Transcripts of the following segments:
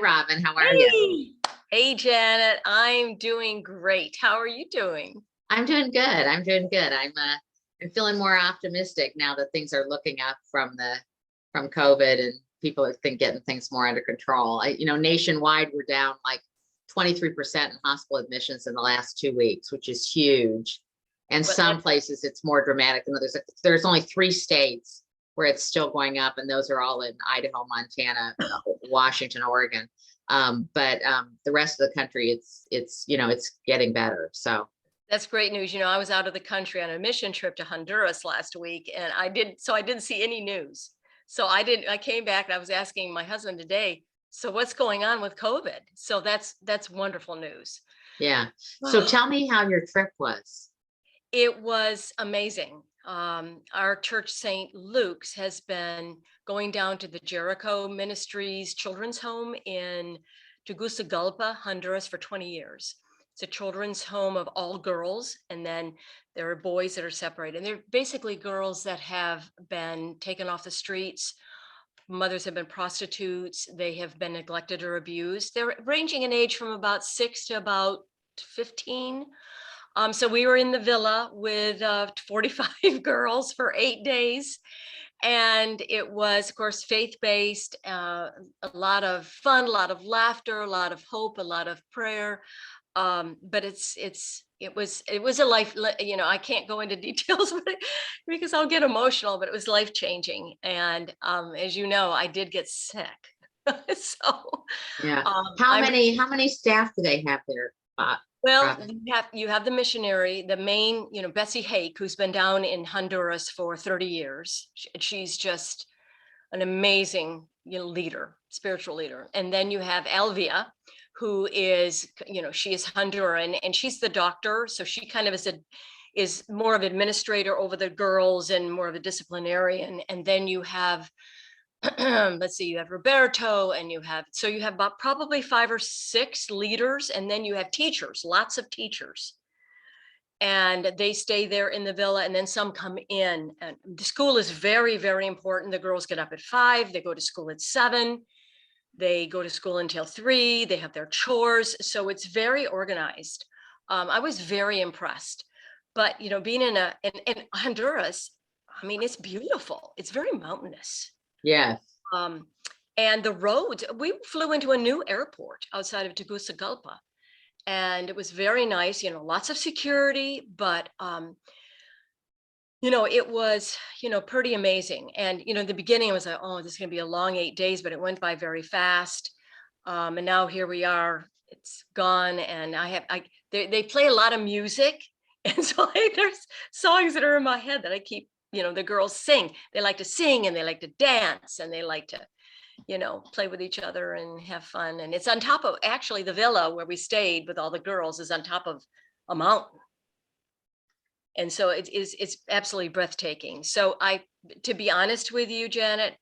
Robin, how are you? Hey, hey, Janet. I'm doing great. How are you doing? I'm doing good. I'm feeling more optimistic now that things are looking up from COVID and people have been getting things more under control. Nationwide, we're down like 23% in hospital admissions in the last 2 weeks, which is huge. And But some places it's more dramatic than others. There's only 3 states where it's still going up, and those are all in Idaho, Montana, Washington, Oregon. But the rest of the country, it's getting better. So that's great news. I was out of the country on a mission trip to Honduras last week, and I didn't see any news. I came back and I was asking my husband today, so what's going on with COVID? So that's wonderful news. yeah. So tell me how your trip was. It was amazing. Our church, St. Luke's, has been going down to the Jericho Ministries Children's Home in Tegucigalpa, Honduras, for 20 years. It's a children's home of all girls, and then there are boys that are separated. And they're basically girls that have been taken off the streets. Mothers have been prostitutes. They have been neglected or abused. They're ranging in age from about 6 to about 15. So we were in the villa with 45 girls for 8 days. And it was, of course, faith-based, a lot of fun, a lot of laughter, a lot of hope, a lot of prayer. But it was a life, I can't go into details because I'll get emotional, but it was life-changing. And as you know, I did get sick. So Yeah. How many staff do they have there? Well, you have the missionary, the main, Bessie Hake, who's been down in Honduras for 30 years. She's just an amazing, leader, spiritual leader. And then you have Elvia, who is, she is Honduran, and she's the doctor. So she kind of is more of administrator over the girls and more of a disciplinarian. And then you have let's see, you have Roberto, and you have about probably 5 or 6 leaders, and then you have teachers, lots of teachers, and they stay there in the villa, and then some come in. And the school is very, very important. The girls get up at 5, they go to school at 7, they go to school until 3, they have their chores, so it's very organized. I was very impressed. But being in Honduras, I mean, it's beautiful. It's very mountainous. Yes. And the roads, we flew into a new airport outside of Tegucigalpa, and it was very nice, lots of security, but it was, pretty amazing. And, in the beginning, I was like, oh, this is going to be a long 8 days, but it went by very fast. And now here we are, it's gone. And they play a lot of music. And so there's songs that are in my head that I keep, the girls sing. They like to sing and they like to dance and they like to, play with each other and have fun. And it's on top of, actually, the villa where we stayed with all the girls is on top of a mountain. And so it's absolutely breathtaking. So to be honest with you, Janet,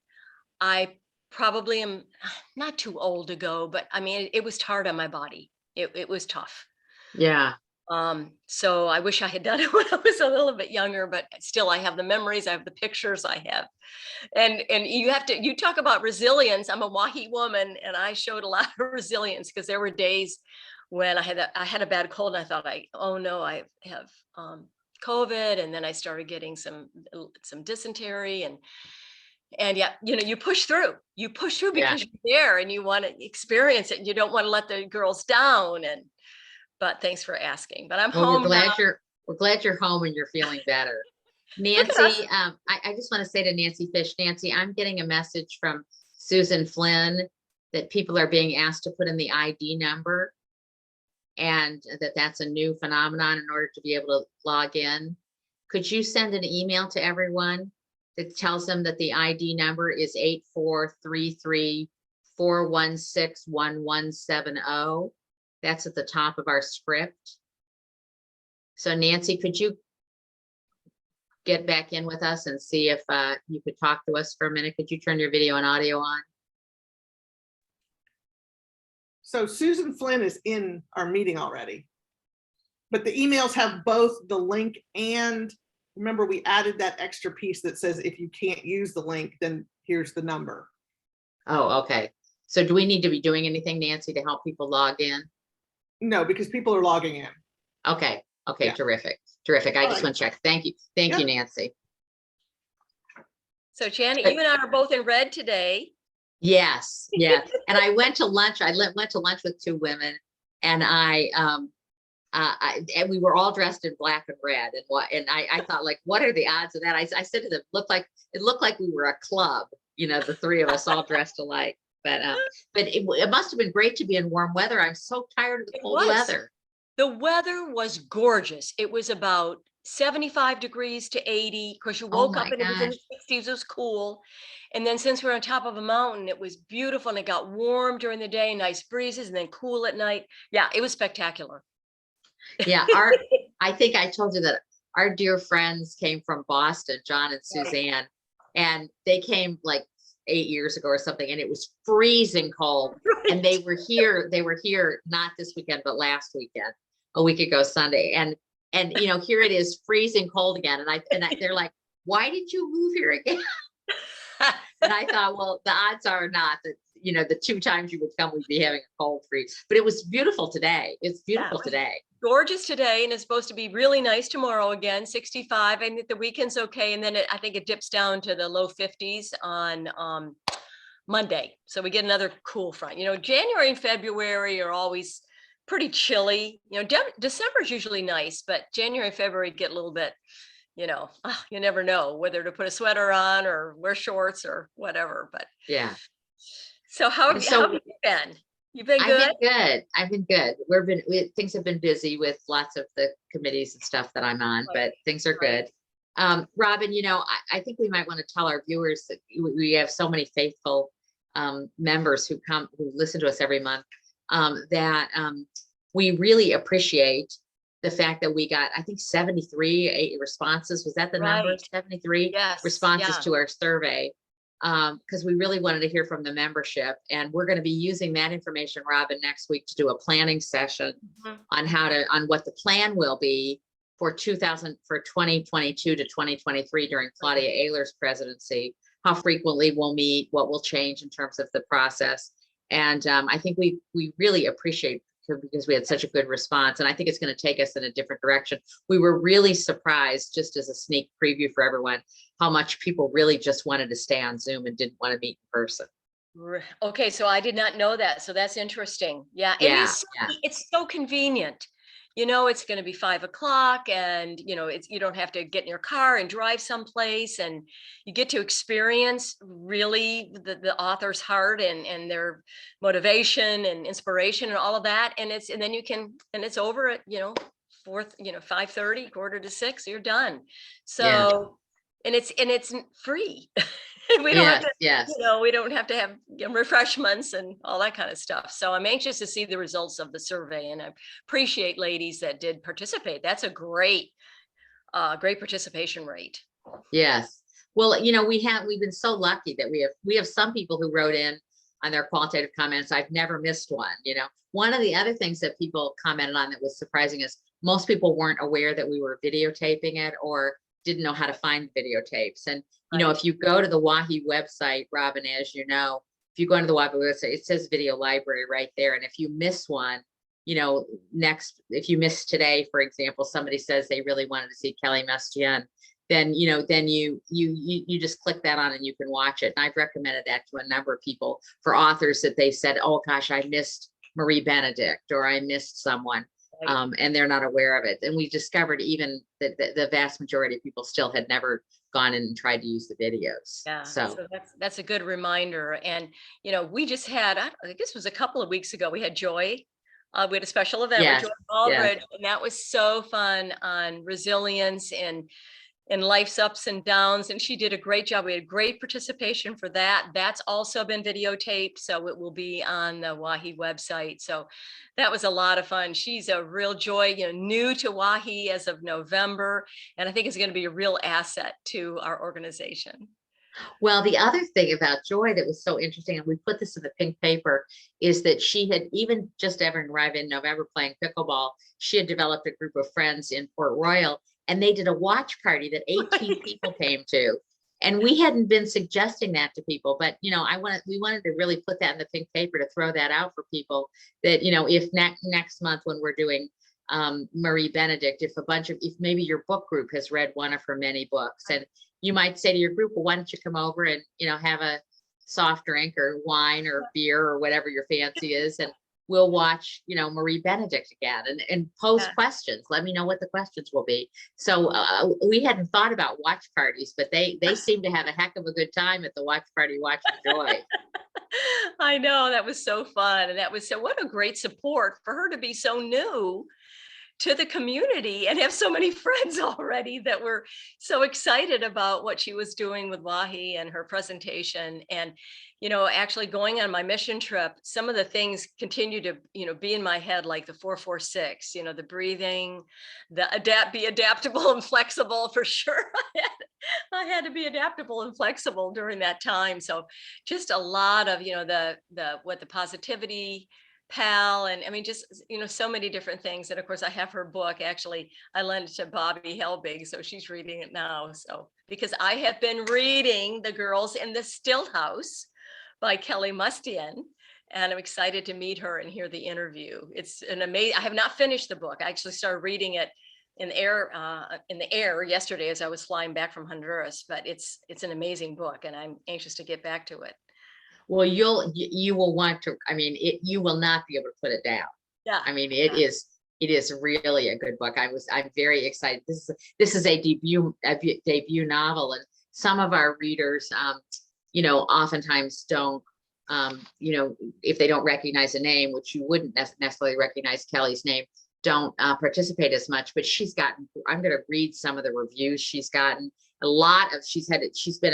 I probably am not too old to go, but I mean, it was hard on my body. It was tough. Yeah. So I wish I had done it when I was a little bit younger, but still I have the memories, I have the pictures I have. And you talk about resilience. I'm a Wahi woman, and I showed a lot of resilience because there were days when I had a bad cold, and I thought, oh no, I have COVID. And then I started getting some dysentery, and yeah, you push through because you're there and you want to experience it and you don't want to let the girls down. But thanks for asking. But I'm home. We're glad you're home and you're feeling better. Nancy, I just want to say to Nancy Fish, Nancy, I'm getting a message from Susan Flynn that people are being asked to put in the ID number, and that's a new phenomenon in order to be able to log in. Could you send an email to everyone that tells them that the ID number is 8433-416-1170? That's at the top of our script. So Nancy, could you get back in with us and see if you could talk to us for a minute? Could you turn your video and audio on? So Susan Flynn is in our meeting already, but the emails have both the link and, remember, we added that extra piece that says if you can't use the link, then here's the number. Oh, okay. So do we need to be doing anything, Nancy, to help people log in? No, because people are logging in. Okay, okay, Yeah. terrific, terrific. I All just right. want to check. Thank you. Thank you, Yeah. Nancy. So Janet, you and I are both in red today. Yes, yeah. And I went to lunch. Went to lunch with two women, and and we were all dressed in black and red. And I thought, like, what are the odds of that? I said to them, it looked like we were a club, the three of us all dressed alike. But it must have been great to be in warm weather. I'm so tired of the cold weather. The weather was gorgeous. It was about 75 degrees to 80. Of course, you woke up and it was in the 60s. It was cool. And then since we're on top of a mountain, it was beautiful and it got warm during the day, nice breezes, and then cool at night. Yeah, it was spectacular. Yeah, I think I told you that our dear friends came from Boston, John and Suzanne, and they came like 8 years ago or something, and it was freezing cold. Right. And they were here not this weekend, but last weekend, a week ago Sunday. And here it is freezing cold again. And they're like, why did you move here again? And I thought, well, the odds are not that, the 2 times you would come, we'd be having a cold freeze. But it was beautiful today. It's beautiful today. Gorgeous today, and it's supposed to be really nice tomorrow again, 65. And the weekend's okay. And then I think it dips down to the low 50s on Monday. So we get another cool front. January and February are always pretty chilly. December is usually nice, but January and February get a little bit, you never know whether to put a sweater on or wear shorts or whatever. But yeah. So how have you been? You've been good? I've been good. Things have been busy with lots of the committees and stuff that I'm on, but things are good. Robin, I think we might want to tell our viewers that we have so many faithful members who listen to us every month, that we really appreciate the fact that we got, I think, 73 responses. Was that the number? 73 responses to our survey. Because we really wanted to hear from the membership, and we're going to be using that information, Robin, next week to do a planning session on what the plan will be for 2022 to 2023 during Claudia Ehler's presidency, how frequently we'll meet, what will change in terms of the process. And I think we really appreciate, because we had such a good response, and I think it's going to take us in a different direction. We were really surprised, just as a sneak preview for everyone, how much people really just wanted to stay on Zoom and didn't want to meet in person. Okay, so I did not know that. So that's interesting. Yeah, it's so convenient. It's going to be 5 o'clock, and you don't have to get in your car and drive someplace, and you get to experience really the author's heart and their motivation and inspiration and all of that. And then it's over at 5:30, 5:45, you're done. So and it's free. We don't have to, we don't have to have refreshments and all that kind of stuff. So I'm anxious to see the results of the survey, and I appreciate ladies that did participate. That's a great participation rate. Yes. Well, we've been so lucky that we have some people who wrote in on their qualitative comments. I've never missed one. One of the other things that people commented on that was surprising is most people weren't aware that we were videotaping it, or didn't know how to find videotapes. And if you go to the WAHI website, Robin, as you know, if you go into the WAHI website, it says video library right there. And if you miss one, if you miss today, for example, somebody says they really wanted to see Kelly Mustian, then you just click that on and you can watch it. And I've recommended that to a number of people, for authors that they said, oh gosh, I missed Marie Benedict, or I missed someone. And they're not aware of it. And we discovered even that the vast majority of people still had never gone in and tried to use the videos. Yeah, so that's a good reminder. And we just had, I guess it was a couple of weeks ago, we had Joy. We had a special event with Joy Aldridge, and that was so fun on resilience and life's ups and downs. And she did a great job. We had great participation for that. That's also been videotaped, so it will be on the WAHI website. So that was a lot of fun. She's a real joy, new to WAHI as of November, and I think it's going to be a real asset to our organization. Well, the other thing about Joy that was so interesting, and we put this in the pink paper, is that she had, even just ever arrived in November playing pickleball, she had developed a group of friends in Port Royal, and they did a watch party that 18 people came to. And we hadn't been suggesting that to people, but you know, we wanted to really put that in the pink paper to throw that out for people that, you know, if next month when we're doing Marie Benedict, if maybe your book group has read one of her many books, and you might say to your group, well, why don't you come over and, you know, have a soft drink or wine or beer or whatever your fancy is, and we'll watch, you know, Marie Benedict again, and pose questions. Let me know what the questions will be. So we hadn't thought about watch parties, but they seem to have a heck of a good time at the watch party, Watch the Joy. I know, that was so fun. And what a great support for her to be so new to the community and have so many friends already that were so excited about what she was doing with Wahi and her presentation. And, you know, actually going on my mission trip, some of the things continue to, you know, be in my head, like the 4-4-6, you know, the breathing, be adaptable and flexible for sure. I had to be adaptable and flexible during that time. So just a lot of, you know, the positivity pal, and I mean, just, you know, so many different things. And of course I have her book. Actually, I lent it to Bobby Helbig, so she's reading it now. So because I have been reading The Girls in the Still House by Kelly Mustian, and I'm excited to meet her and hear the interview. It's an amazing, I have not finished the book. I actually started reading it in the air yesterday as I was flying back from Honduras, but it's an amazing book, and I'm anxious to get back to it. Well, you will want to, I mean, you will not be able to put it down. Yeah. I mean, it is really a good book. I'm very excited. This is a debut novel, and some of our readers, you know, oftentimes don't, you know, if they don't recognize a name, which you wouldn't necessarily recognize Kelly's name, don't participate as much. But I'm going to read some of the reviews she's gotten. She's been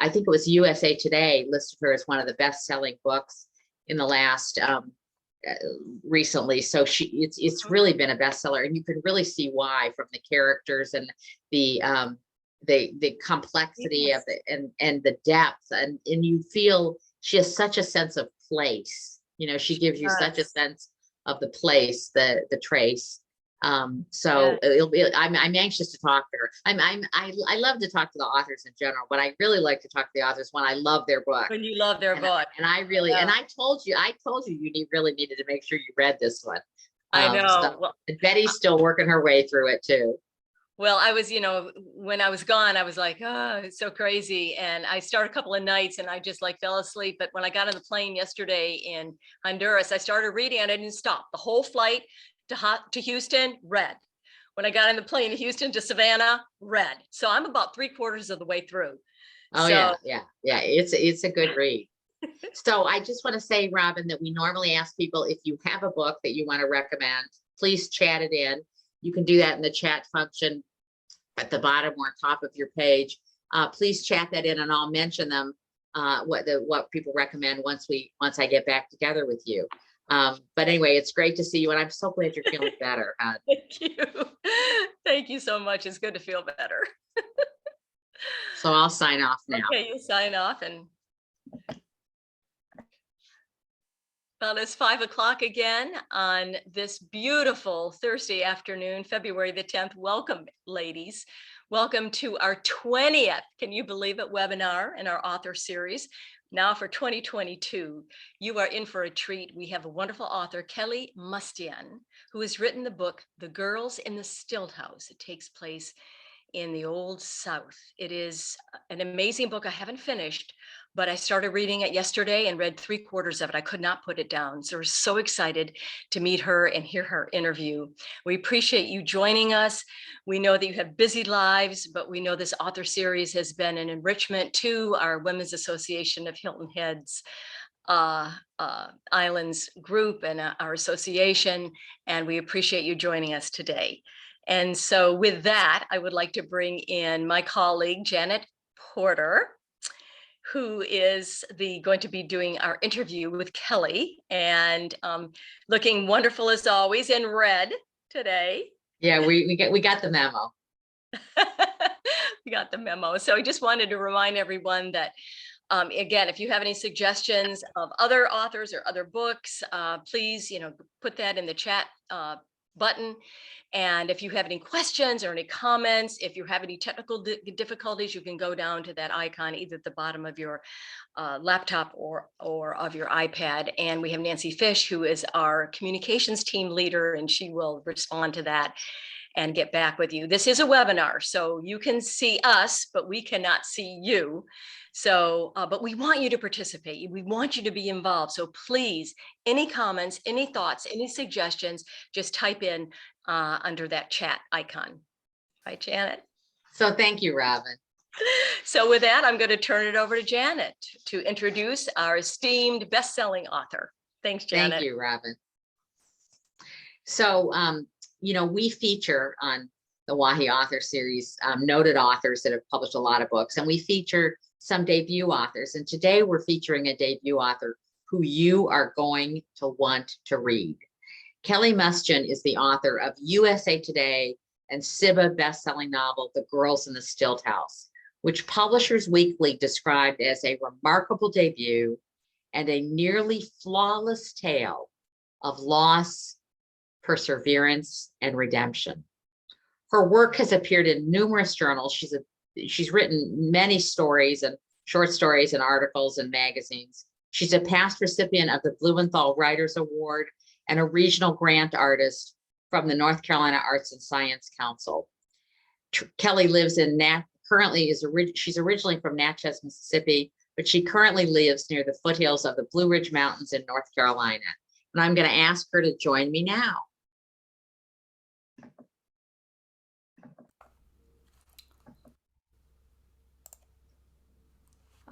I think it was USA Today listed her as one of the best-selling books in the last recently. So it's really been a bestseller, and you can really see why from the characters and the complexity of it and the depth, and you feel she has such a sense of place. You know, she gives you such a sense of the place, the trace. So I'm anxious to talk to her. I love to talk to the authors in general, but I really like to talk to the authors when I love their book. When you love their book. And I really, and I told you really needed to make sure you read this one. I know. So, well, Betty's still working her way through it too. Well, I was, you know, when I was gone, I was like, oh, it's so crazy. And I started a couple of nights and I just like fell asleep. But when I got on the plane yesterday in Honduras, I started reading and I didn't stop. The whole flight to Houston, read. When I got on the plane to Houston to Savannah, read. So I'm about 3/4 of the way through. Oh, so, yeah. It's a good read. So I just want to say, Robin, that we normally ask people, if you have a book that you want to recommend, please chat it in. You can do that in the chat function at the bottom or top of your page. Please chat that in, and I'll mention them, what people recommend once I get back together with you. But anyway, it's great to see you, and I'm so glad you're feeling better. Thank you. Thank you so much. It's good to feel better. So I'll sign off now. Okay, you sign off. And well, it's 5 o'clock again on this beautiful Thursday afternoon, February the 10th. Welcome, ladies. Welcome to our 20th, can you believe it, webinar in our author series. Now for 2022, you are in for a treat. We have a wonderful author, Kelly Mustian, who has written the book, The Girls in the Still House. It takes place in the Old South. It is an amazing book. I haven't finished, but I started reading it yesterday and read 3/4 of it. I could not put it down. So we're so excited to meet her and hear her interview. We appreciate you joining us. We know that you have busy lives, but we know this author series has been an enrichment to our Women's Association of Hilton Heads Islands group and our association, and we appreciate you joining us today. And so with that, I would like to bring in my colleague, Janet Porter, who is going to be doing our interview with Kelly, and looking wonderful as always in red today. Yeah, we got the memo. We got the memo. So I just wanted to remind everyone that, again, if you have any suggestions of other authors or other books, please, put that in the chat button. And if you have any questions or any comments, if you have any technical difficulties, you can go down to that icon, either at the bottom of your laptop or of your iPad. And we have Nancy Fish, who is our communications team leader, and she will respond to that and get back with you. This is a webinar, so you can see us, but we cannot see you. So, but we want you to participate. We want you to be involved. So please, any comments, any thoughts, any suggestions, just type in under that chat icon. Right, Janet? So thank you, Robin. So with that, I'm going to turn it over to Janet to introduce our esteemed best-selling author. Thanks, Janet. Thank you, Robin. So, you know, we feature on the Wahi Author Series noted authors that have published a lot of books, and we feature some debut authors. And today we're featuring a debut author who you are going to want to read. Kelly Mustian is the author of USA Today and SIBA best-selling novel, The Girls in the Stilt House, which Publishers Weekly described as a remarkable debut and a nearly flawless tale of loss, perseverance, and redemption. Her work has appeared in numerous journals. She's written many stories and short stories and articles and magazines. She's a past recipient of the Blumenthal Writers Award and a regional grant artist from the North Carolina Arts and Science Council. Kelly lives in she's originally from Natchez, Mississippi, but she currently lives near the foothills of the Blue Ridge Mountains in North Carolina. And I'm going to ask her to join me now.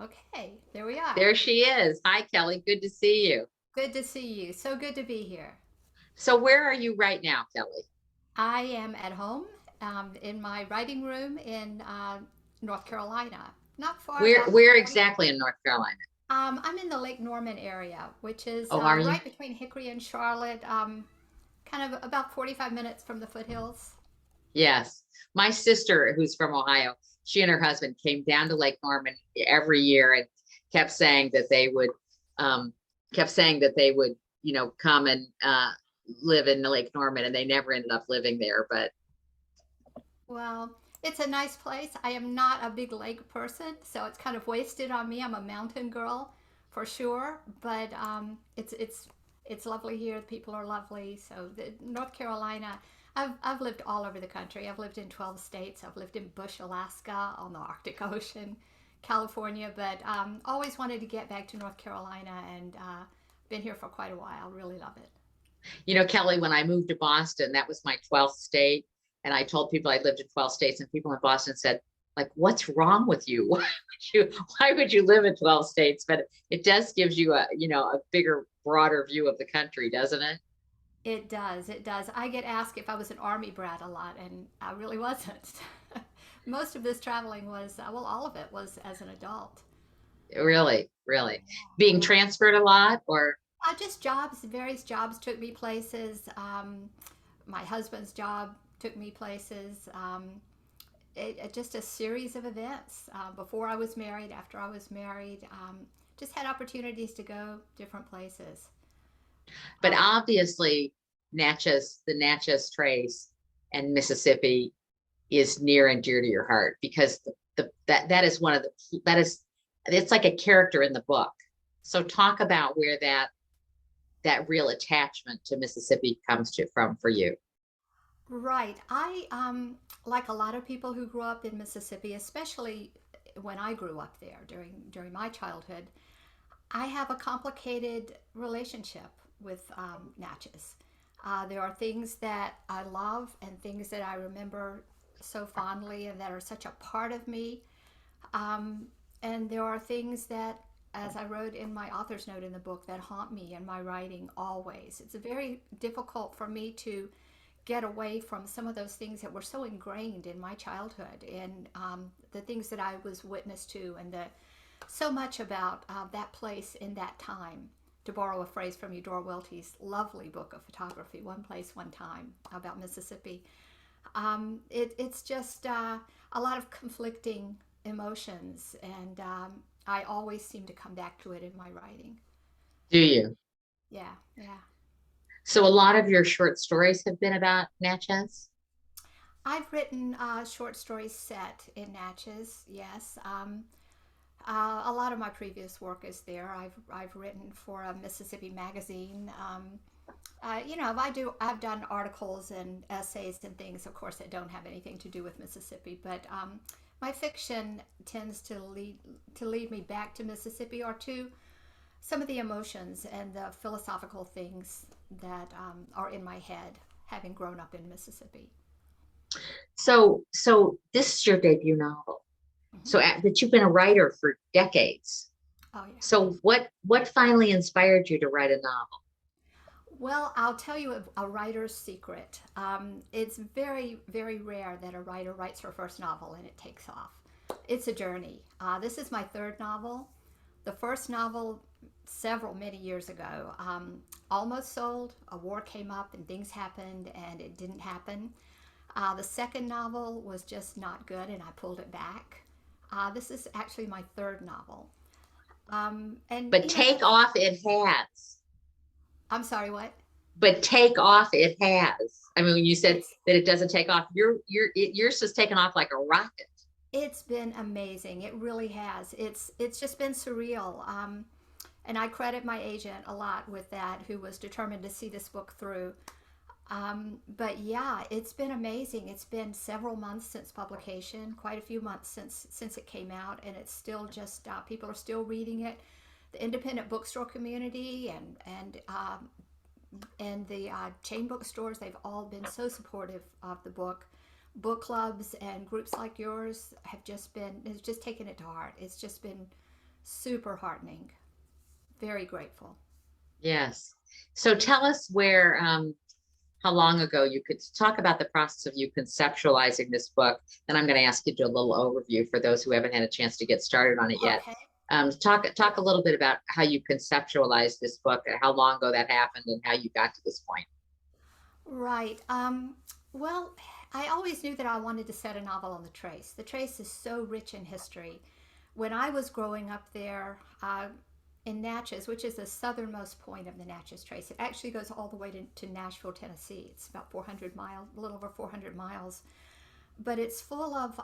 Okay, there we are. There she is. Hi, Kelly. Good to see you. Good to see you. So good to be here. So where are you right now, Kelly? I am at home in my writing room in North Carolina. Not far. Where exactly in North Carolina? I'm in the Lake Norman area, which is are you? right between Hickory and Charlotte, kind of about 45 minutes from the foothills. Yes. My sister, who's from Ohio, she and her husband came down to Lake Norman every year and kept saying that they would, you know, come and live in the Lake Norman, and they never ended up living there. But Well, it's a nice place. I am not a big lake person, so it's kind of wasted on me. I'm a mountain girl for sure, but it's lovely here. The people are lovely. So North Carolina, I've lived all over the country. I've lived in 12 states. I've lived in Bush, Alaska, on the Arctic Ocean, California, but always wanted to get back to North Carolina, and been here for quite a while. Really love it. you know, Kelly, when I moved to Boston, that was my 12th state. And I told people I lived in 12 states, and people in Boston said, like, what's wrong with you? Why would you live in 12 states? But it does gives you a, you know, a bigger, broader view of the country, doesn't it? It does. It does. I get asked if I was an army brat a lot, and I really wasn't. Most of this traveling was, well, all of it was as an adult. Really, really. Being transferred a lot, or? Just jobs, various jobs took me places. My husband's job took me places. Just a series of events before I was married, after I was married. Just had opportunities to go different places. But obviously, the Natchez Trace and Mississippi is near and dear to your heart, because that is one of the, it's like a character in the book. So talk about where that real attachment to Mississippi comes from for you. Right. I like a lot of people who grew up in Mississippi, especially when I grew up there during my childhood. I have a complicated relationship with Natchez. There are things that I love and things that I remember so fondly and that are such a part of me. And there are things that, as I wrote in my author's note in the book, that haunt me in my writing always. It's very difficult for me to get away from some of those things that were so ingrained in my childhood, and the things that I was witness to, and so much about that place in that time. To borrow a phrase from Eudora Welty's lovely book of photography, One Place, One Time, about Mississippi. It's just a lot of conflicting emotions, and I always seem to come back to it in my writing. Do you? Yeah, yeah. So a lot of your short stories have been about Natchez? I've written short stories set in Natchez, yes. A lot of my previous work is there. I've written for a Mississippi magazine. I've done articles and essays and things, of course, that don't have anything to do with Mississippi. But my fiction tends to lead me back to Mississippi, or to some of the emotions and the philosophical things that are in my head, having grown up in Mississippi. So this is your debut novel. Mhm. So, but you've been a writer for decades. Oh yeah. So what finally inspired you to write a novel? Well, I'll tell you a writer's secret. It's very, very rare that a writer writes her first novel and it takes off. It's a journey. This is my third novel. The first novel, many years ago, almost sold. A war came up and things happened and it didn't happen. The second novel was just not good and I pulled it back. This is actually my third novel. And, But take off it has. I'm sorry, what? But take off it has. I mean, when you said It's that it doesn't take off, yours has taken off like a rocket. It's been amazing. It really has. It's just been surreal. And I credit my agent a lot with that, who was determined to see this book through. But yeah, it's been amazing. It's been several months since publication, quite a few months since it came out, and it's still just people are still reading it. The independent bookstore community and the chain bookstores, they've all been so supportive of the book. Book clubs and groups like yours has just taken it to heart. It's just been super heartening. Very grateful. Yes. So tell us how long ago you could talk about the process of you conceptualizing this book. And I'm going to ask you to do a little overview for those who haven't had a chance to get started on it yet. Okay. Talk a little bit about how you conceptualized this book, and how long ago that happened, and how you got to this point. Right. Well, I always knew that I wanted to set a novel on the Trace. The Trace is so rich in history. When I was growing up there in Natchez, which is the southernmost point of the Natchez Trace, it actually goes all the way to Nashville, Tennessee. It's about 400 miles, a little over 400 miles. But it's full of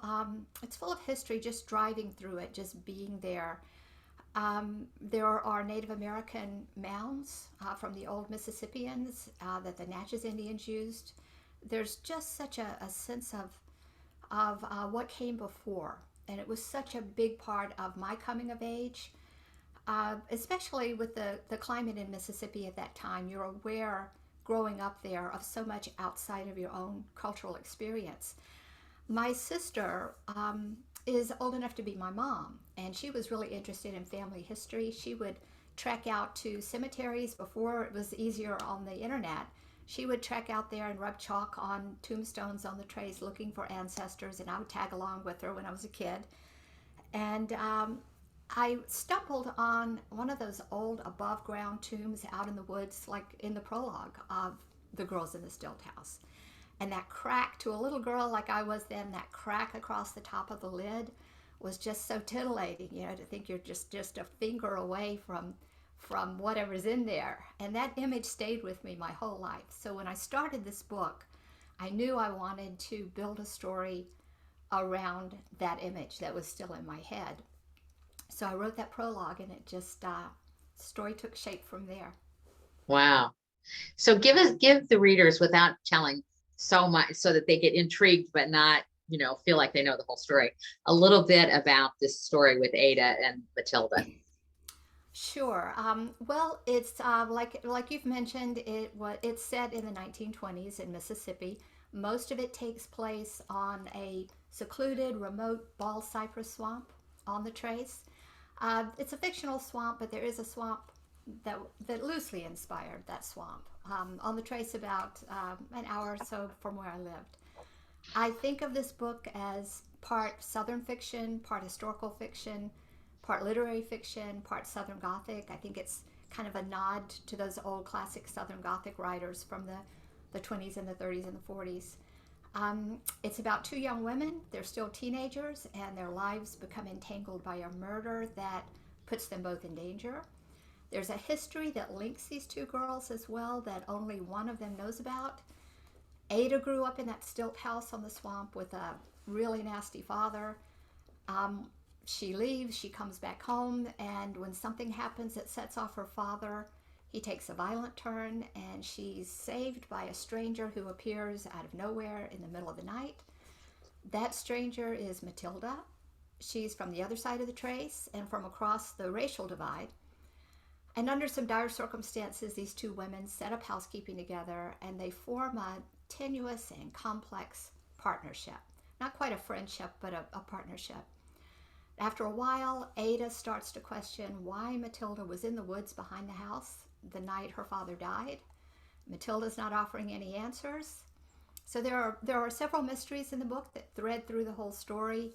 history. Just driving through it, just being there. There are Native American mounds from the old Mississippians that the Natchez Indians used. There's just such a sense of what came before, and it was such a big part of my coming of age, especially with the climate in Mississippi at that time. You're aware, growing up there, of so much outside of your own cultural experience. My sister is old enough to be my mom, and she was really interested in family history. She would trek out to cemeteries before it was easier on the internet. She would trek out there and rub chalk on tombstones on the trays looking for ancestors, and I would tag along with her when I was a kid. And I stumbled on one of those old above ground tombs out in the woods, like in the prologue of The Girls in the Stilt House. And that crack, to a little girl like I was then, that crack across the top of the lid was just so titillating, to think you're just a finger away from whatever's in there. And that image stayed with me my whole life. So when I started this book, I knew I wanted to build a story around that image that was still in my head. So I wrote that prologue, and it just story took shape from there. Wow. So give the readers, without telling so much, so that they get intrigued but not, feel like they know the whole story, a little bit about this story with Ada and Matilda. Sure. Well, it's like you've mentioned. It's set in the 1920s in Mississippi. Most of it takes place on a secluded, remote ball cypress swamp on the Trace. It's a fictional swamp, but there is a swamp that loosely inspired that swamp on the Trace, about an hour or so from where I lived. I think of this book as part Southern fiction, part historical fiction, part literary fiction, part Southern Gothic. I think it's kind of a nod to those old classic Southern Gothic writers from the 20s and the 30s and the 40s. It's about two young women. They're still teenagers, and their lives become entangled by a murder that puts them both in danger. There's a history that links these two girls as well that only one of them knows about. Ada grew up in that stilt house on the swamp with a really nasty father. She leaves, she comes back home, and when something happens that sets off her father, he takes a violent turn, and she's saved by a stranger who appears out of nowhere in the middle of the night. That stranger is Matilda. She's from the other side of the trace and from across the racial divide. And under some dire circumstances, these two women set up housekeeping together, and they form a tenuous and complex partnership. Not quite a friendship, but a partnership. After a while, Ada starts to question why Matilda was in the woods behind the house the night her father died. Matilda's not offering any answers. So there are several mysteries in the book that thread through the whole story.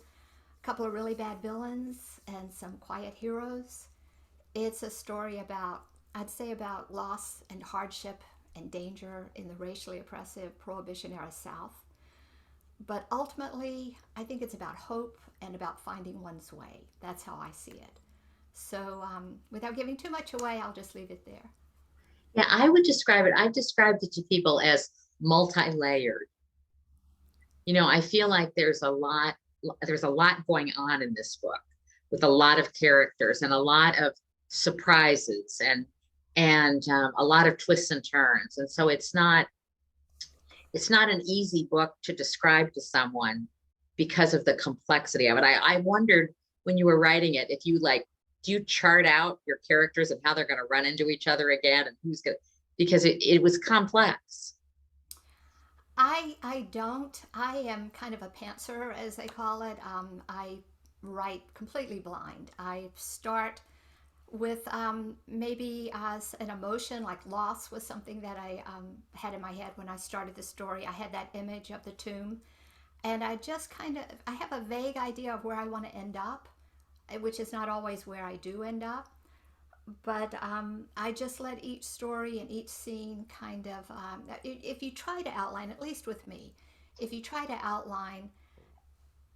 A couple of really bad villains and some quiet heroes. It's a story about, I'd say, about loss and hardship and danger in the racially oppressive Prohibition-era South. But ultimately, I think it's about hope and about finding one's way. That's how I see it. So without giving too much away, I'll just leave it there. Yeah, I would describe it. I've described it to people as multi-layered. You know, I feel like there's a lot going on in this book with a lot of characters and a lot of surprises and a lot of twists and turns. And so it's not an easy book to describe to someone because of the complexity of it. I wondered when you were writing it, if you do you chart out your characters and how they're going to run into each other again and who's going to, because it was complex. I don't. I am kind of a pantser, as they call it. I write completely blind. I start with maybe as an emotion, like loss was something that I had in my head when I started the story. I had that image of the tomb, and I just I have a vague idea of where I want to end up, which is not always where I do end up. But I just let each story and each scene kind of, if you try to outline, at least with me, if you try to outline,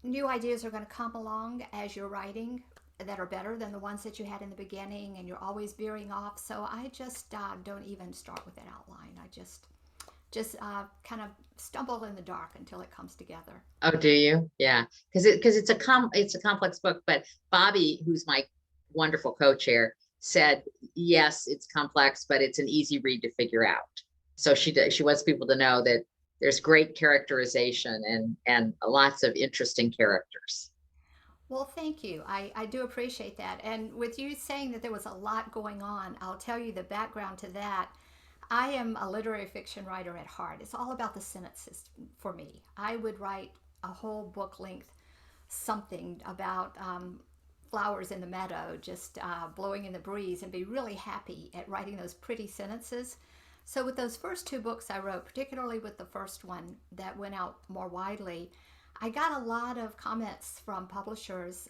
new ideas are going to come along as you're writing that are better than the ones that you had in the beginning, and you're always veering off. So I just don't even start with an outline. I just kind of stumble in the dark until it comes together. Oh, do you? Yeah, because it's a complex book. But Bobby, who's my wonderful co-chair, said yes, it's complex, but it's an easy read to figure out. So she wants people to know that there's great characterization and lots of interesting characters. Well, thank you. I do appreciate that. And with you saying that there was a lot going on, I'll tell you the background to that. I am a literary fiction writer at heart. It's all about the sentences for me. I would write a whole book length something about flowers in the meadow, just blowing in the breeze, and be really happy at writing those pretty sentences. So with those first two books I wrote, particularly with the first one that went out more widely, I got a lot of comments from publishers,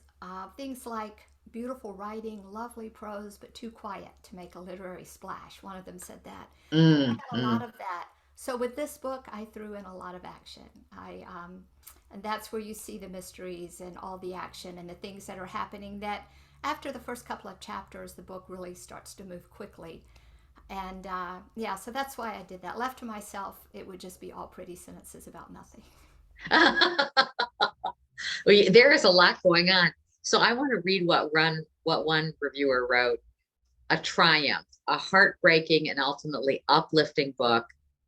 things like beautiful writing, lovely prose, but too quiet to make a literary splash. One of them said that. I got a lot of that. So with this book, I threw in a lot of action. And that's where you see the mysteries and all the action and the things that are happening that after the first couple of chapters, the book really starts to move quickly. And yeah, so that's why I did that. Left to myself, it would just be all pretty sentences about nothing. Well, there is a lot going on. So I want to read what one reviewer wrote. A triumph, a heartbreaking and ultimately uplifting book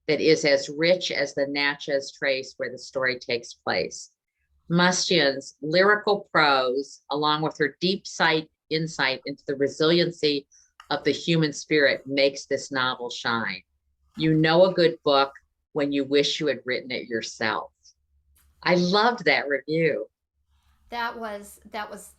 that is as rich as the Natchez Trace where the story takes place. Mustian's lyrical prose, along with her deep insight into the resiliency of the human spirit, makes this novel shine. You know a good book when you wish you had written it yourself. I loved that review. That was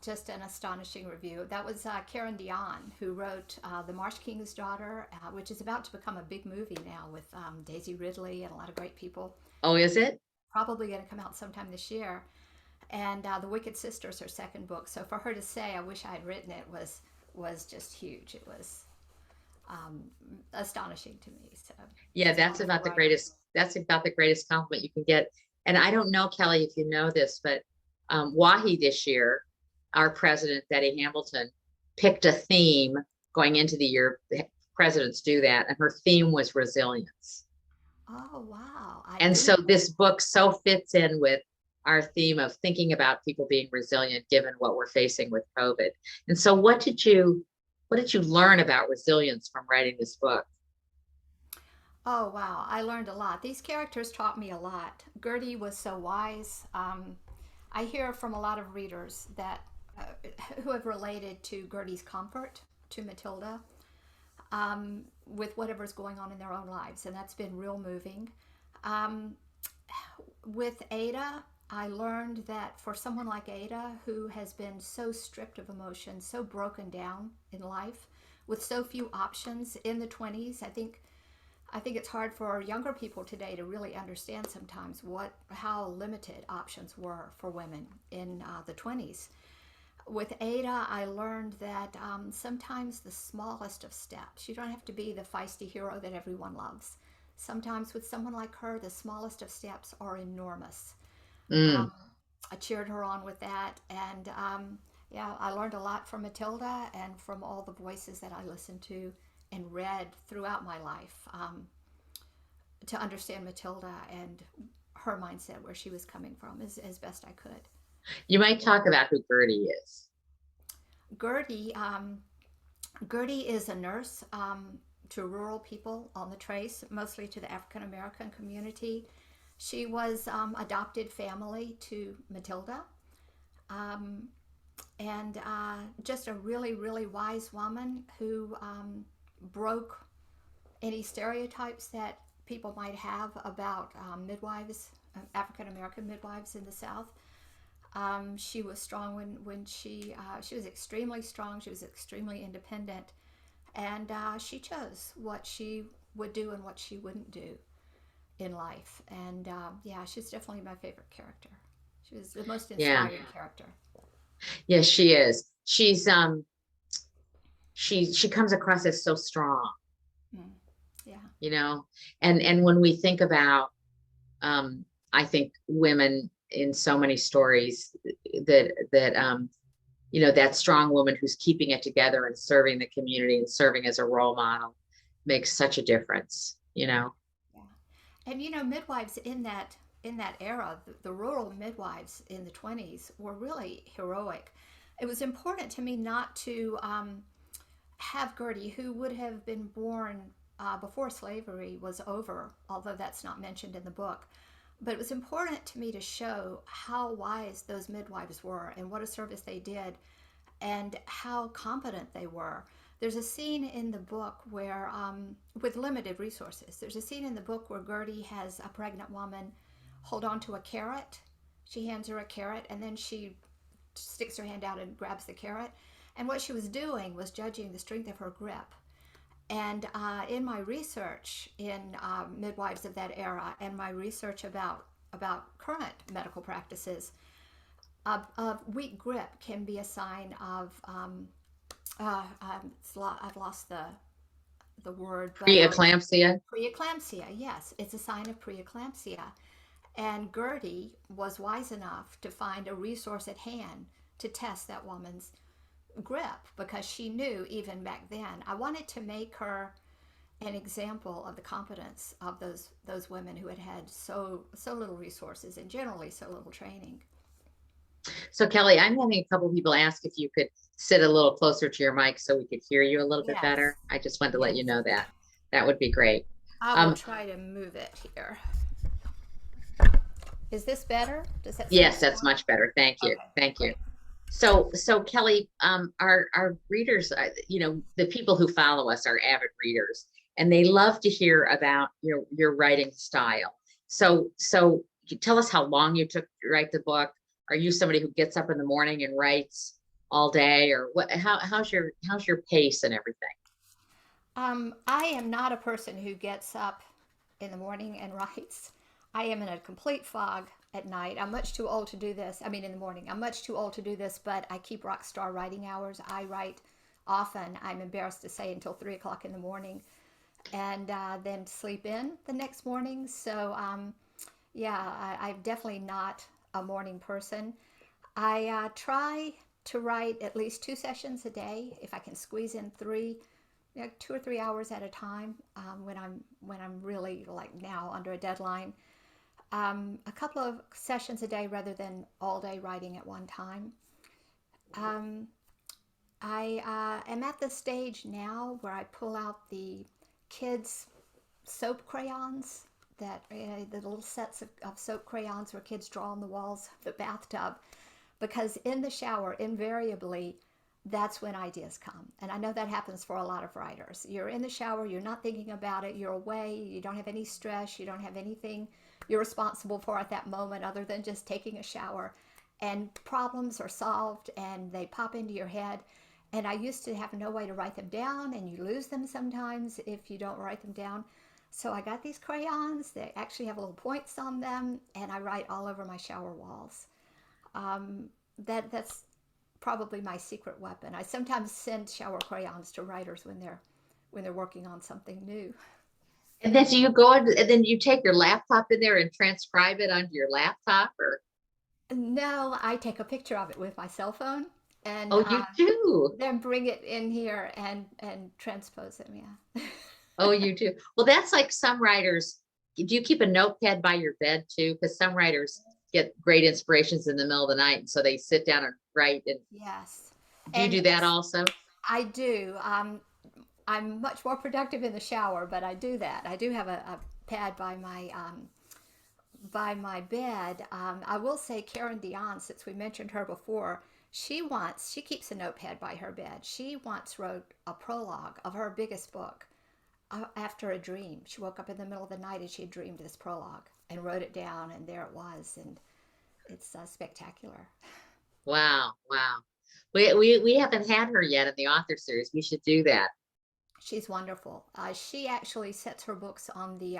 just an astonishing review. That was Karen Dion, who wrote The Marsh King's Daughter, which is about to become a big movie now with Daisy Ridley and a lot of great people. Oh, is it? Probably going to come out sometime this year. And The Wicked Sisters, her second book. So for her to say, I wish I had written it, was just huge. It was astonishing to me. So yeah, that's about the greatest compliment you can get. And I don't know, Kelly, if you know this, but WAHI this year, our president, Betty Hamilton, picked a theme going into the year. The presidents do that, and her theme was resilience. Oh, wow. I And didn't. so this book so fits in with our theme of thinking about people being resilient given what we're facing with COVID. And so what did you learn about resilience from writing this book? Oh, wow. I learned a lot. These characters taught me a lot. Gertie was so wise. I hear from a lot of readers that who have related to Gertie's comfort to Matilda with whatever's going on in their own lives, and that's been real moving. Um, with Ada, I learned that for someone like Ada, who has been so stripped of emotion, so broken down in life, with so few options in the 20s, I think it's hard for younger people today to really understand sometimes how limited options were for women in the 20s. With Ada, I learned that sometimes the smallest of steps, you don't have to be the feisty hero that everyone loves. Sometimes with someone like her, the smallest of steps are enormous. Mm, Um, I cheered her on with that. And yeah, I learned a lot from Matilda and from all the voices that I listened to and read throughout my life to understand Matilda and her mindset, where she was coming from, as best I could. you might talk about who Gertie is. Gertie, Gertie is a nurse to rural people on the Trace, mostly to the African American community. She was adopted family to Matilda, um, and just a really, really wise woman who broke any stereotypes that people might have about midwives, African American midwives in the South. She was strong when she was extremely strong. She was extremely independent, and she chose what she would do and what she wouldn't do in life. And yeah, she's definitely my favorite character. She was the most Yeah. inspiring character. Yes, she is. She comes across as so strong, Mm, yeah. you know. And when we think about I think women in so many stories that that strong woman who's keeping it together and serving the community and serving as a role model makes such a difference, you know. Yeah. And midwives in that era, the rural midwives in the 20s were really heroic. It was important to me not to have Gertie, who would have been born before slavery was over, although that's not mentioned in the book. But it was important to me to show how wise those midwives were and what a service they did and how competent they were. There's a scene in the book where, with limited resources, there's a scene in the book where Gertie has a pregnant woman hold on to a carrot. She hands her a carrot, and then she sticks her hand out and grabs the carrot. And what she was doing was judging the strength of her grip. And in my research in midwives of that era and my research about current medical practices, a weak grip can be a sign of I've lost the word, but Preeclampsia. preeclampsia. Yes, it's a sign of preeclampsia. And Gertie was wise enough to find a resource at hand to test that woman's grip, because she knew even back then. I wanted to make her an example of the competence of those women who had so little resources and generally so little training. So Kelly, I'm having a couple people ask if you could sit a little closer to your mic so we could hear you a little bit Yes. better. I just wanted to let you Yes. know that. That would be great. I will try to move it here. Is this better? Does that Yes, sound that's more? much better. Thank you. Okay, Thank you. great. So Kelly, our readers, the people who follow us are avid readers, and they love to hear about your writing style. So you tell us how long you took to write the book. Are you somebody who gets up in the morning and writes all day, or what? How's your pace and everything? I am not a person who gets up in the morning and writes. I am in a complete fog at night. I'm much too old to do this. I mean, in the morning, I'm much too old to do this, but I keep rock star writing hours. I write often, I'm embarrassed to say, until 3 o'clock in the morning, and then sleep in the next morning. So, yeah, I'm definitely not a morning person. I try to write at least 2 sessions a day. If I can squeeze in three, 2 or 3 hours at a time, when I'm really like now under a deadline. A couple of sessions a day rather than all day writing at one time. Um, I am at the stage now where I pull out the kids' soap crayons, that the little sets of soap crayons where kids draw on the walls of the bathtub, because in the shower, invariably, that's when ideas come. And I know that happens for a lot of writers. You're in the shower, you're not thinking about it, you're away, you don't have any stress, you don't have anything you're responsible for at that moment other than just taking a shower. And problems are solved and they pop into your head. And I used to have no way to write them down, and you lose them sometimes if you don't write them down. So I got these crayons that actually have little points on them, and I write all over my shower walls. That's probably my secret weapon. I sometimes send shower crayons to writers when they're working on something new. And then do you go and then you take your laptop in there and transcribe it onto your laptop, or No, I take a picture of it with my cell phone and oh, you do? then bring it in here and transpose it. Yeah. Oh, you do. Well, that's like some writers. Do you keep a notepad by your bed too? Because some writers get great inspirations in the middle of the night, and so they sit down and write. And Yes. do you And do that also? I do. I'm much more productive in the shower, but I do that. I do have a pad by my bed. I will say Karen Dion, since we mentioned her before, she keeps a notepad by her bed. She once wrote a prologue of her biggest book after a dream. She woke up in the middle of the night and she had dreamed this prologue and wrote it down, and there it was, and it's spectacular. Wow, wow. We haven't had her yet in the author series. We should do that. She's wonderful. She actually sets her books on the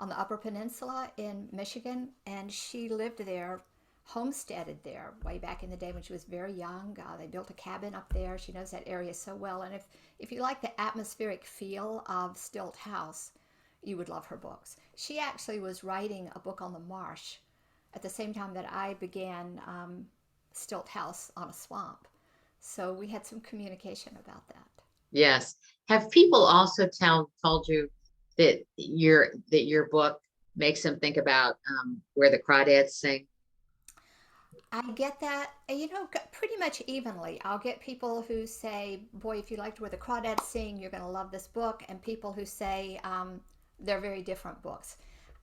Upper Peninsula in Michigan, and she lived there, homesteaded there way back in the day when she was very young. They built a cabin up there. She knows that area so well, and if you like the atmospheric feel of Stilt House, you would love her books. She actually was writing a book on the marsh at the same time that I began Stilt House on a Swamp. So we had some communication about that. Yes. Have people also told you that your book makes them think about where the crawdads sing? I get that, pretty much evenly. I'll get people who say, boy, if you liked Where the Crawdads Sing, you're going to love this book. And people who say they're very different books.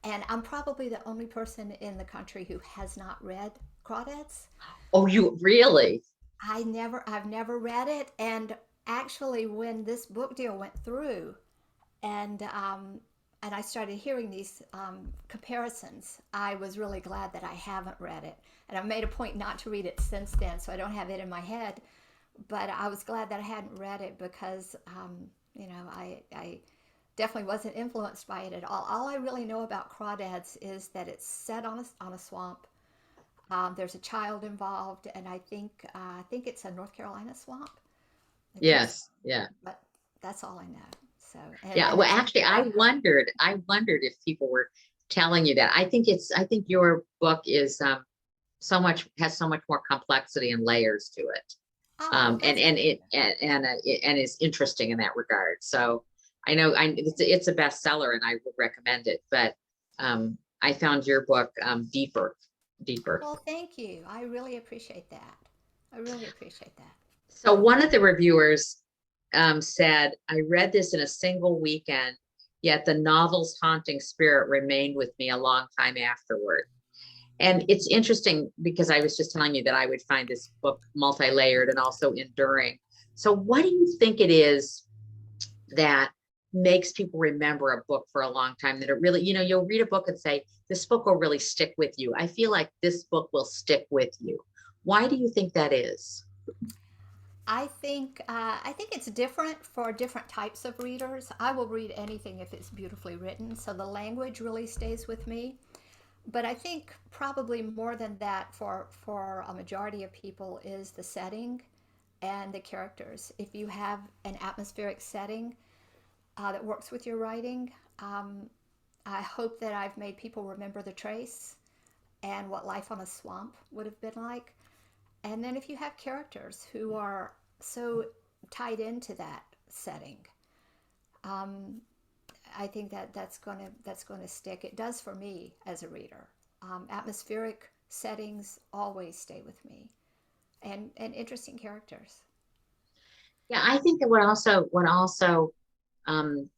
And I'm probably the only person in the country who has not read Crawdads. Oh, you really? I've never read it. And actually, when this book deal went through, and I started hearing these comparisons, I was really glad that I haven't read it. And I've made a point not to read it since then, so I don't have it in my head. But I was glad that I hadn't read it because, I definitely wasn't influenced by it at all. All I really know about Crawdads is that it's set on a swamp. There's a child involved, and I think it's a North Carolina swamp. I think so, Yes. Yeah. but that's all I know. So, Yeah. and Well, it's actually, I wondered if people were telling you that. I think your book is has so much more complexity and layers to it. oh, And that's and is interesting in that regard. So I know it's a bestseller and I would recommend it, but I found your book deeper. well, thank you. I really appreciate that. I really appreciate that. So one of the reviewers said, I read this in a single weekend, yet the novel's haunting spirit remained with me a long time afterward. And it's interesting because I was just telling you that I would find this book multi-layered and also enduring. So what do you think it is that makes people remember a book for a long time, that it really, you'll read a book and say, this book will really stick with you. I feel like this book will stick with you. Why do you think that is? I think it's different for different types of readers. I will read anything if it's beautifully written, so the language really stays with me. But I think probably more than that for a majority of people is the setting and the characters. If you have an atmospheric setting that works with your writing, I hope that I've made people remember the trace and what life on a swamp would have been like. And then if you have characters who are so tied into that setting, um, I think that that's going to stick. It does for me as a reader. Atmospheric settings always stay with me, and interesting characters. Yeah, I think that what also, um,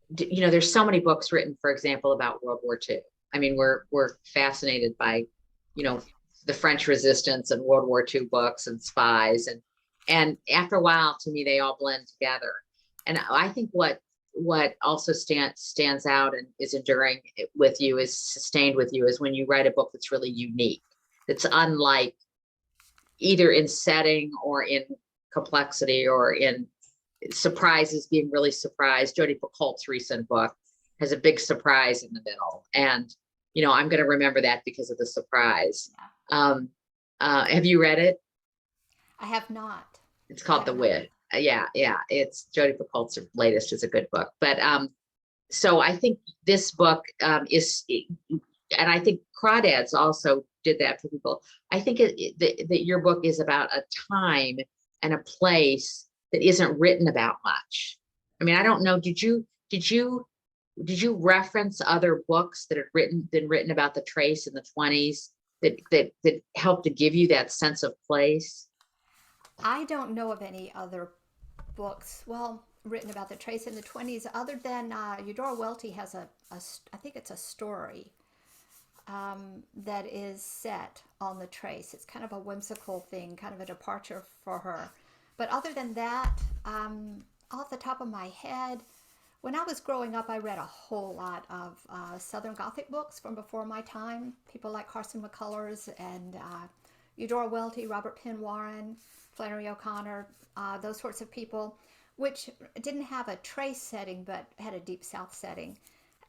there's so many books written, for example, about World War II. I mean, we're fascinated by, you know, the French Resistance and World War II books and spies, and after a while, to me, they all blend together. And I think what also stands out and is enduring with you, is sustained with you, is when you write a book that's really unique, that's unlike, either in setting or in complexity or in surprises, being really surprised. Jodi Picoult's recent book has a big surprise in the middle. And, I'm going to remember that because of the surprise. Have you read it? I have not. It's I called have The not. Wit. Yeah. It's Jodi Picoult's latest, is a good book. But so I think this book is, and I think Crawdads also did that for people. I think that your book is about a time and a place that isn't written about much. I mean, I don't know. Did you reference other books that had been written about the Trace in the 20s that helped to give you that sense of place? I don't know of any other books, well, written about the Trace in the 20s, other than Eudora Welty has I think it's a story that is set on the Trace. It's kind of a whimsical thing, kind of a departure for her. But other than that, off the top of my head, when I was growing up, I read a whole lot of Southern Gothic books from before my time. People like Carson McCullers and Eudora Welty, Robert Penn Warren, Flannery O'Connor, those sorts of people, which didn't have a Trace setting but had a Deep South setting.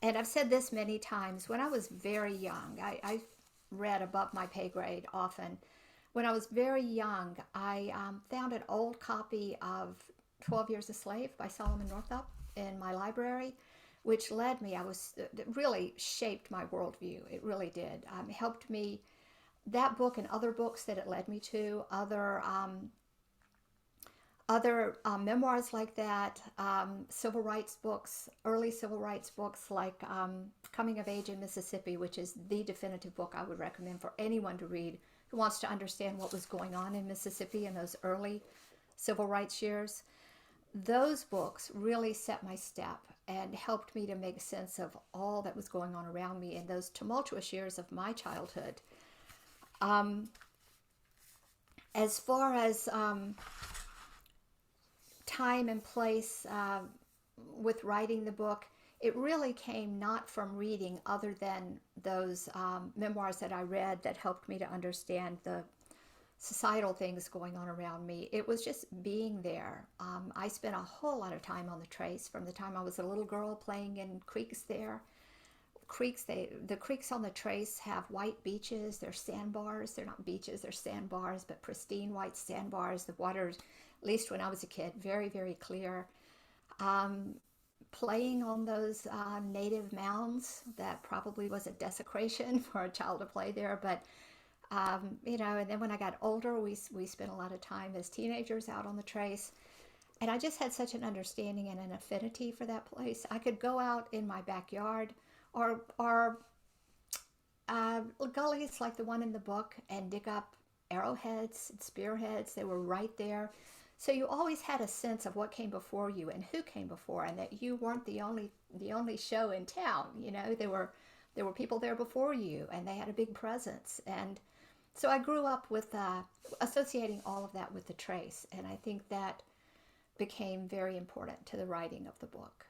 And I've said this many times. When I was very young, I read above my pay grade often. When I was very young, I found an old copy of 12 Years a Slave by Solomon Northup in my library, which led me, it really shaped my worldview. It really did. It helped me, that book and other books that it led me to, other memoirs like that, civil rights books, early civil rights books like Coming of Age in Mississippi, which is the definitive book I would recommend for anyone to read who wants to understand what was going on in Mississippi in those early civil rights years. Those books really set my step and helped me to make sense of all that was going on around me in those tumultuous years of my childhood. Um, as far as time and place with writing the book, it really came not from reading, other than those memoirs that I read that helped me to understand the societal things going on around me. It was just being there. I spent a whole lot of time on the Trace from the time I was a little girl playing in creeks there. The creeks on the Trace have white beaches. They're sandbars. They're not beaches, they're sandbars, but pristine white sandbars. The water, at least when I was a kid, very, very clear. Um, Playing on those native mounds, that probably was a desecration for a child to play there, but and then when I got older, we spent a lot of time as teenagers out on the Trace, and I just had such an understanding and an affinity for that place. I could go out in my backyard, or gullies like the one in the book, and dig up arrowheads and spearheads. They were right there. So you always had a sense of what came before you and who came before, and that you weren't the only show in town. There were people there before you, and they had a big presence. And so I grew up with associating all of that with the Trace, and I think that became very important to the writing of the book.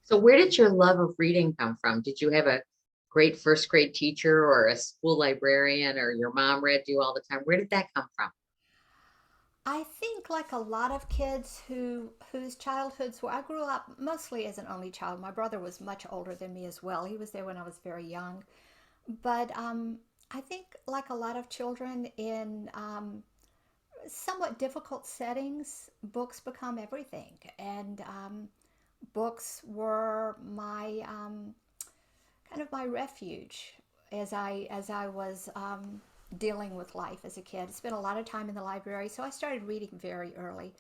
So where did your love of reading come from? Did you have a great first grade teacher or a school librarian, or your mom read to you all the time? Where did that come from? I think, like a lot of kids whose childhoods were, I grew up mostly as an only child. My brother was much older than me as well. He was there when I was very young. But I think, like a lot of children in somewhat difficult settings, books become everything. And books were my kind of my refuge as I was dealing with life as a kid. I spent a lot of time in the library, so I started reading very early.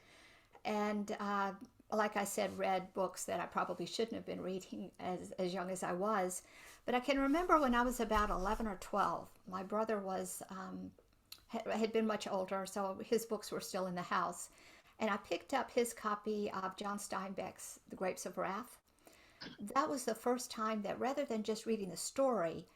And like I said, read books that I probably shouldn't have been reading as young as I was. But I can remember when I was about 11 or 12, my brother was had been much older, so his books were still in the house. And I picked up his copy of John Steinbeck's The Grapes of Wrath. That was the first time that rather than just reading the story,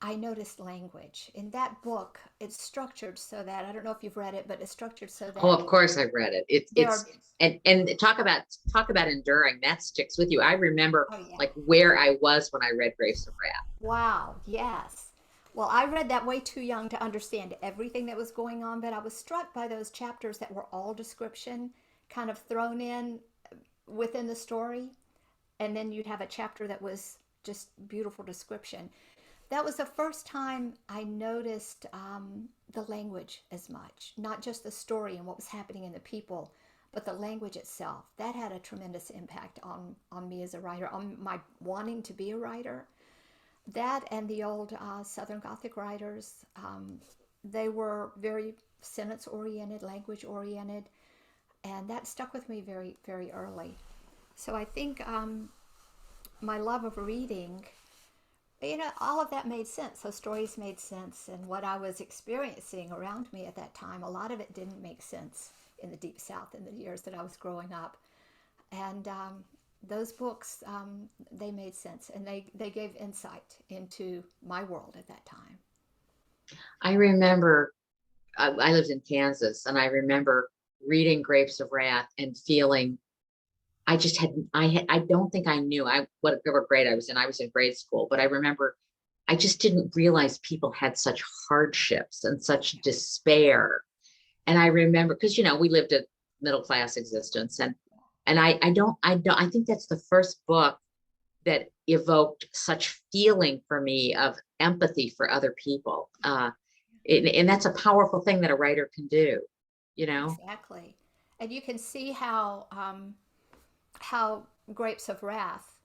I noticed language. In that book, it's structured so that, I don't know if you've read it, but it's structured so Oh, that of course I've read it. there are, And talk about enduring. That sticks with you. I remember oh yeah, like where I was when I read Grapes of Wrath. wow, yes. Well, I read that way too young to understand everything that was going on, but I was struck by those chapters that were all description kind of thrown in within the story. And then you'd have a chapter that was just beautiful description. That was the first time I noticed the language as much, not just the story and what was happening in the people, but the language itself. That had a tremendous impact on me as a writer, on my wanting to be a writer. That and the old Southern Gothic writers, they were very sentence oriented, language oriented, and that stuck with me very, very early. So I think my love of reading, all of that made sense. Those stories made sense, and what I was experiencing around me at that time, a lot of it didn't make sense in the Deep South in the years that I was growing up. And those books, they made sense, and they gave insight into my world at that time. I remember I lived in Kansas, and I remember reading Grapes of Wrath and feeling I just had I don't think I knew whatever grade I was in. I was in grade school, but I remember I just didn't realize people had such hardships and such despair. And I remember because we lived a middle class existence, and I think that's the first book that evoked such feeling for me of empathy for other people. And that's a powerful thing that a writer can do, you know? Exactly. And you can see how Grapes of Wrath,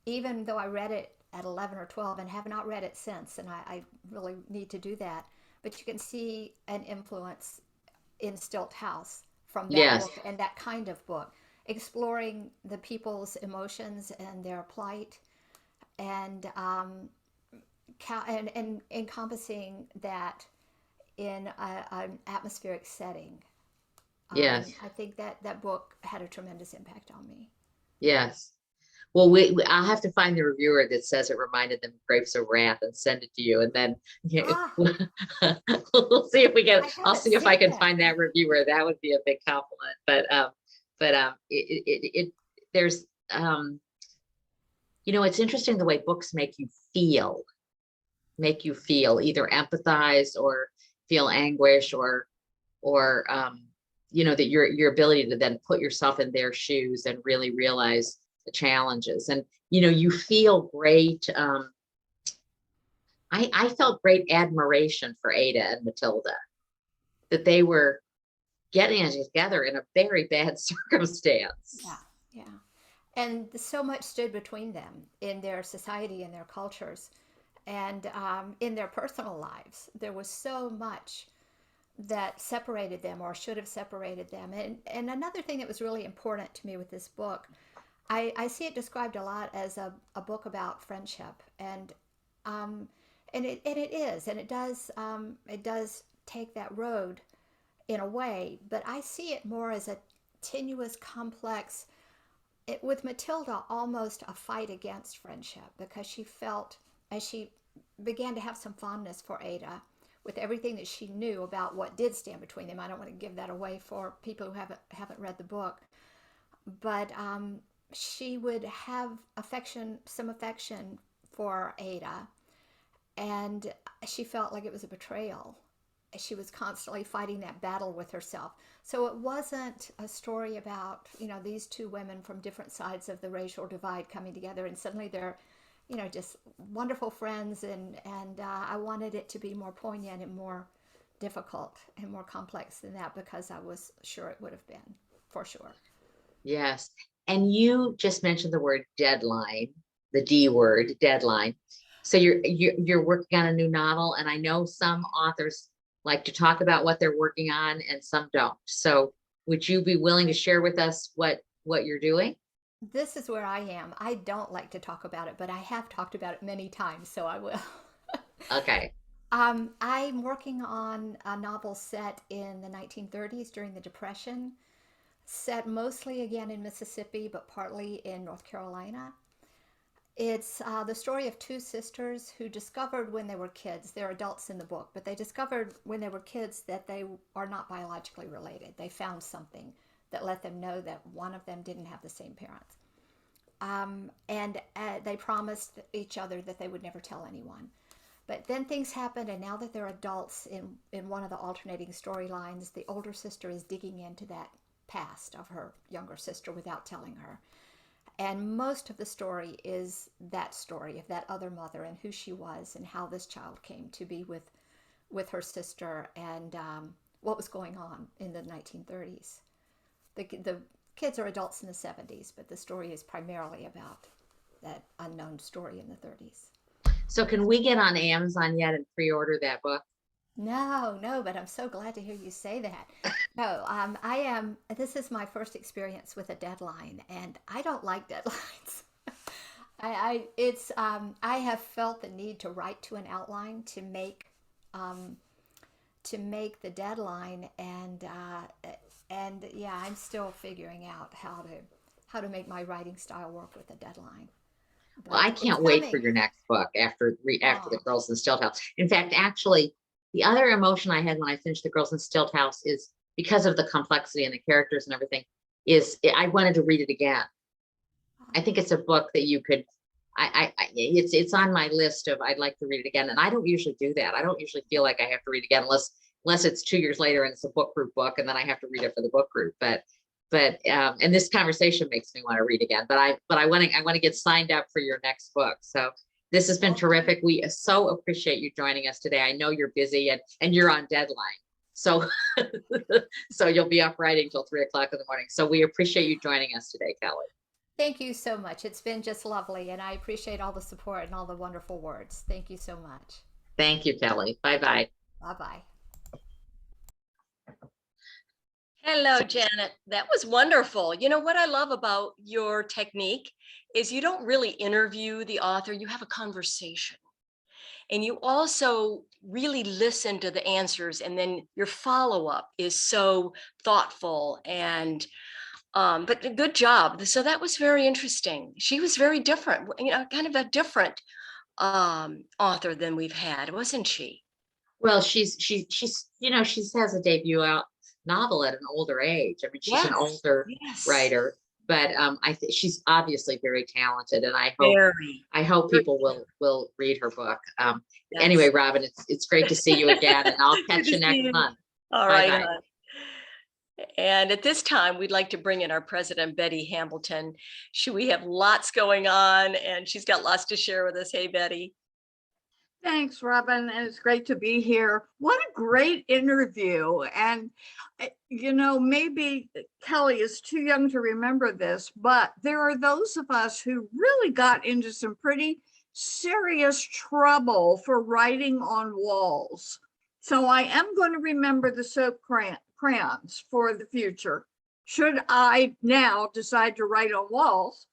even though I read it at 11 or 12 and have not read it since, and I really need to do that, but you can see an influence in Stilt House from that Yes, book and that kind of book, exploring the people's emotions and their plight, and and encompassing that in an atmospheric setting. yes, I think that that book had a tremendous impact on me. yes. Well, I'll have to find the reviewer that says it reminded them of Grapes of Wrath and send it to you, and then Ah, we'll see if we can. I I'll haven't see if I seen can that. find that reviewer. That would be a big compliment. But there's it's interesting the way books make you feel either empathize or feel anguish or that your ability to then put yourself in their shoes and really realize the challenges. And you feel great. I felt great admiration for Ada and Matilda, that they were getting it together in a very bad circumstance. Yeah, yeah. And so much stood between them in their society and their cultures and in their personal lives. There was so much that separated them or should have separated them. And another thing that was really important to me with this book, I see it described a lot as a book about friendship. Um, and it is, and it does take that road in a way, but I see it more as a tenuous, complex, with Matilda, almost a fight against friendship because she felt, as she began to have some fondness for Ada, with everything that she knew about what did stand between them. I don't want to give that away for people who haven't read the book, but she would have some affection for Ada, and she felt like it was a betrayal. She was constantly fighting that battle with herself. So it wasn't a story about, these two women from different sides of the racial divide coming together and suddenly they're, just wonderful friends. And I wanted it to be more poignant and more difficult and more complex than that because I was sure it would have been, for sure. Yes. And you just mentioned the word deadline, the D word, deadline. So you're working on a new novel, and I know some authors like to talk about what they're working on and some don't. So would you be willing to share with us what you're doing? This is where I am. I don't like to talk about it, but I have talked about it many times, so I will. Okay. I'm working on a novel set in the 1930s during the Depression, set mostly again in Mississippi, but partly in North Carolina. It's the story of two sisters who discovered when they were kids, they're adults in the book, but they discovered when they were kids that they are not biologically related. They found something that let them know that one of them didn't have the same parents. And they promised each other that they would never tell anyone. But then things happened, and now that they're adults, in one of the alternating storylines, the older sister is digging into that past of her younger sister without telling her. And most of the story is that story of that other mother and who she was and how this child came to be with her sister, and what was going on in the 1930s. The kids are adults in the 70s, but the story is primarily about that unknown story in the 30s. So can we get on Amazon yet and pre-order that book? No, but I'm so glad to hear you say that. No, this is my first experience with a deadline, and I don't like deadlines. I have felt the need to write to an outline um, to make the deadline, and yeah, I'm still figuring out how to make my writing style work with a deadline. Well, I But it's can't wait for coming. your next book after The Oh, Girls in Stilt House. In fact, actually, the other emotion I had when I finished The Girls in Stilt House is because of the complexity and the characters and everything, is I wanted to read it again. I think it's a book that you could, it's on my list of I'd like to read it again. And I don't usually do that. I don't usually feel like I have to read again unless it's 2 years later and it's a book group book, and then I have to read it for the book group. But and this conversation makes me want to read again. But I want to get signed up for your next book. So this has been okay. terrific. We so appreciate you joining us today. I know you're busy and you're on deadline. So so you'll be up writing till 3 o'clock in the morning. So we appreciate you joining us today, Kelly. Thank you so much. It's been just lovely, and I appreciate all the support and all the wonderful words. Thank you so much. Thank you, Kelly. Bye bye. Bye bye. Hello, Janet. That was wonderful. You know what I love about your technique is you don't really interview the author, you have a conversation. And you also really listen to the answers, and then your follow-up is so thoughtful and but good job. So that was very interesting. She was very different, kind of a different author than we've had, wasn't she? Well, she's she has a debut out novel at an older age. I mean, she's an Yes, older yes, writer, but I think she's obviously very talented, and very, I hope very, people will read her book. Anyway, yes. Robin, it's great to see you again, and I'll Good catch to you see next you. month. All Bye right, bye. hon. And at this time, we'd like to bring in our president, Betty Hamilton. We have lots going on, and she's got lots to share with us. Hey, Betty. Thanks, Robin. And it's great to be here. What a great interview. And, maybe Kelly is too young to remember this, but there are those of us who really got into some pretty serious trouble for writing on walls. So I am going to remember the soap crayons for the future, should I now decide to write on walls.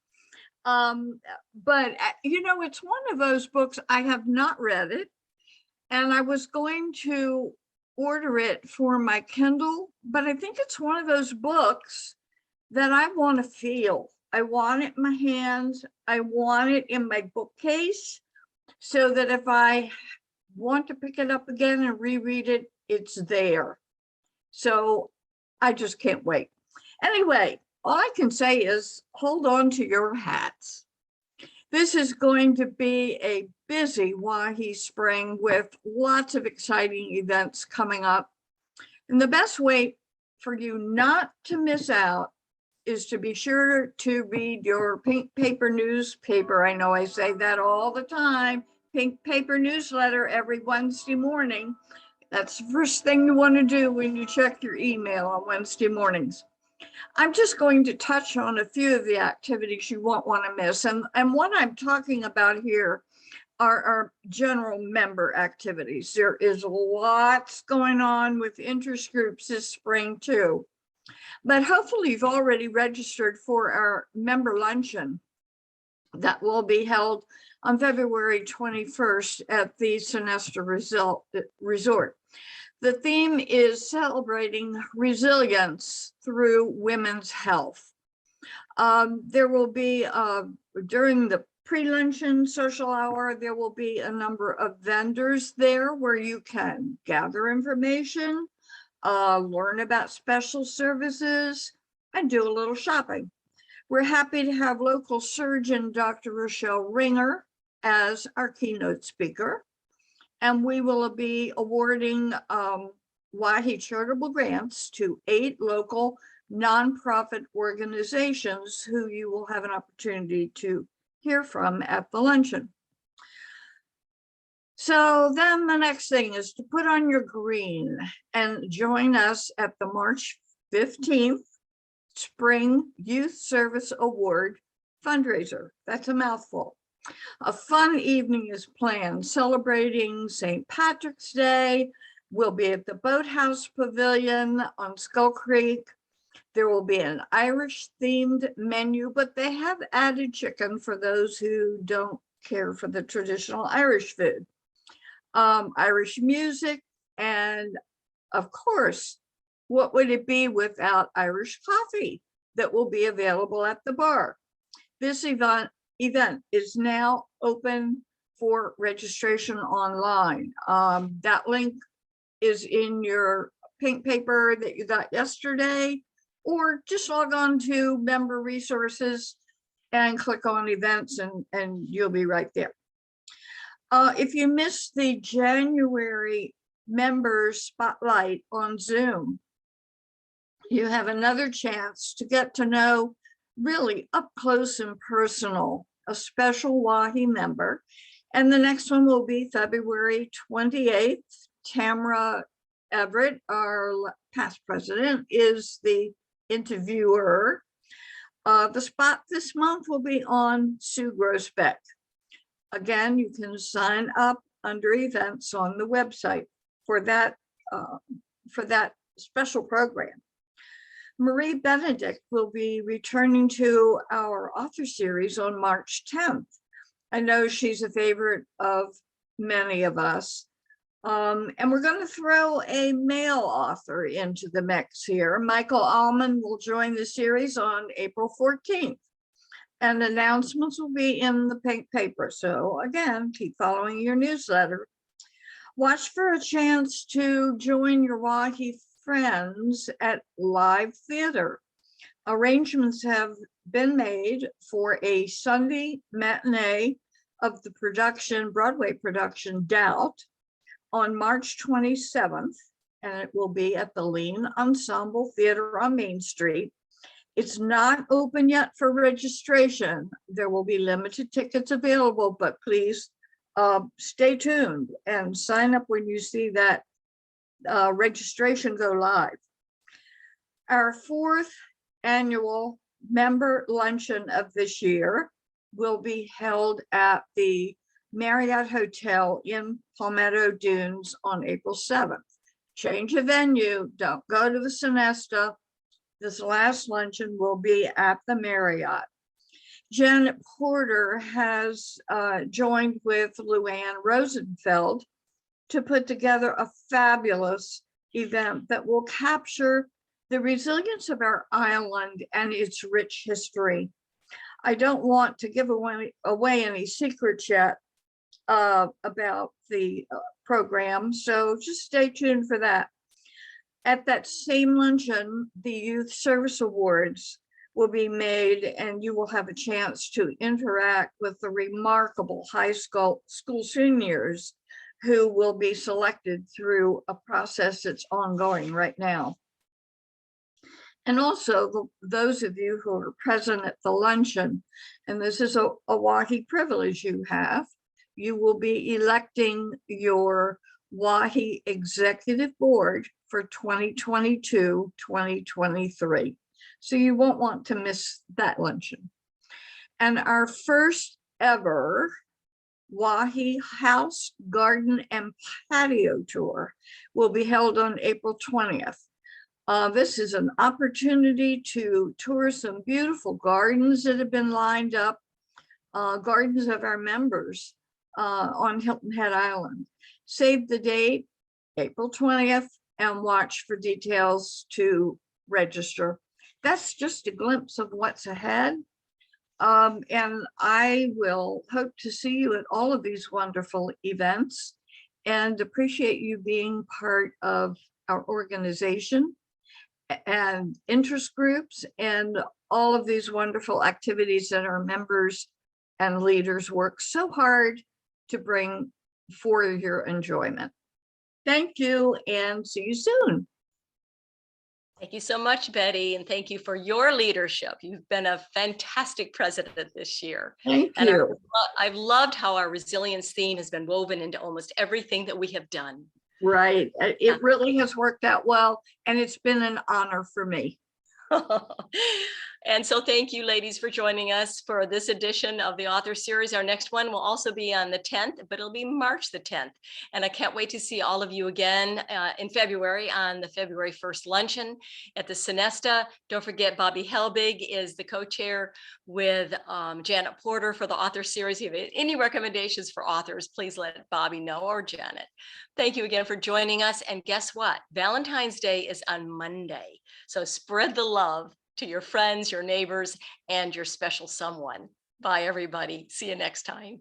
But it's one of those books. I have not read it, and I was going to order it for my Kindle, but I think it's one of those books that I want to feel. I want it in my hands. I want it in my bookcase, so that if I want to pick it up again and reread it, it's there. So I just can't wait. Anyway, all I can say is hold on to your hats. This is going to be a busy Wahi spring with lots of exciting events coming up. And the best way for you not to miss out is to be sure to read your Pink Paper newspaper. I know I say that all the time. Pink Paper newsletter every Wednesday morning. That's the first thing you want to do when you check your email on Wednesday mornings. I'm just going to touch on a few of the activities you won't want to miss. And what I'm talking about here are our general member activities. There is lots going on with interest groups this spring too. But hopefully you've already registered for our member luncheon that will be held on February 21st at the Sonesta Resort. The theme is celebrating resilience through women's health. There will be, during the pre-luncheon social hour, there will be a number of vendors there where you can gather information, learn about special services, and do a little shopping. We're happy to have local surgeon Dr. Rochelle Ringer as our keynote speaker. And we will be awarding WAHI charitable grants to 8 local nonprofit organizations who you will have an opportunity to hear from at the luncheon. So then the next thing is to put on your green and join us at the March 15th Spring Youth Service Award fundraiser. That's a mouthful. A fun evening is planned celebrating St. Patrick's Day. We'll be at the Boathouse Pavilion on Skull Creek. There will be an Irish themed menu, but they have added chicken for those who don't care for the traditional Irish food. Irish music, and of course, what would it be without Irish coffee that will be available at the bar? This event is now open for registration online. That link is in your pink paper that you got yesterday, or just log on to member resources and click on events and you'll be right there. If you missed the January members spotlight on Zoom, you have another chance to get to know really up close and personal a special WAHI member. And the next one will be February 28th. Tamara Everett, our past president, is the interviewer. The spot this month will be on Sue Grosbeck. Again, you can sign up under events on the website for that special program. Marie Benedict will be returning to our author series on March 10th. I know she's a favorite of many of us. And we're going to throw a male author into the mix here. Michael Allman will join the series on April 14th. And announcements will be in the pink paper. So again, keep following your newsletter. Watch for a chance to join your WAHI friends at live theater. Arrangements have been made for a Sunday matinee of the Broadway production Doubt on March 27th, and it will be at the Lean Ensemble Theater on Main Street. It's not open yet for registration. There will be limited tickets available, but please stay tuned and sign up when you see that registration go live. Our 4th annual member luncheon of this year will be held at the Marriott Hotel in Palmetto Dunes on April 7th. Change of venue, don't go to the Sonesta. This last luncheon will be at the Marriott. Janet Porter has joined with Luann Rosenfeld to put together a fabulous event that will capture the resilience of our island and its rich history. I don't want to give away any secrets yet about the program, so just stay tuned for that. At that same luncheon, the Youth Service Awards will be made, and you will have a chance to interact with the remarkable high school seniors who will be selected through a process that's ongoing right now. And also those of you who are present at the luncheon, and this is a WAHI privilege you have, you will be electing your WAHI Executive Board for 2022-2023. So you won't want to miss that luncheon. And our first ever Wahi House, Garden, and Patio Tour will be held on April 20th. This is an opportunity to tour some beautiful gardens that have been lined up, gardens of our members on Hilton Head Island. Save the date, April 20th, and watch for details to register. That's just a glimpse of what's ahead. And I will hope to see you at all of these wonderful events and appreciate you being part of our organization and interest groups and all of these wonderful activities that our members and leaders work so hard to bring for your enjoyment. Thank you and see you soon. Thank you so much, Betty, and thank you for your leadership. You've been a fantastic president this year. Thank And you. I've loved how our resilience theme has been woven into almost everything that we have done. Right. It really has worked out well, and it's been an honor for me. And so thank you, ladies, for joining us for this edition of the author series. Our next one will also be on the 10th, but it'll be March the 10th. And I can't wait to see all of you again in February on the February 1st luncheon at the Sonesta. Don't forget, Bobby Helbig is the co-chair with Janet Porter for the author series. If you have any recommendations for authors, please let Bobby know, or Janet. Thank you again for joining us. And guess what? Valentine's Day is on Monday. So spread the love to your friends, your neighbors, and your special someone. Bye, everybody. See you next time.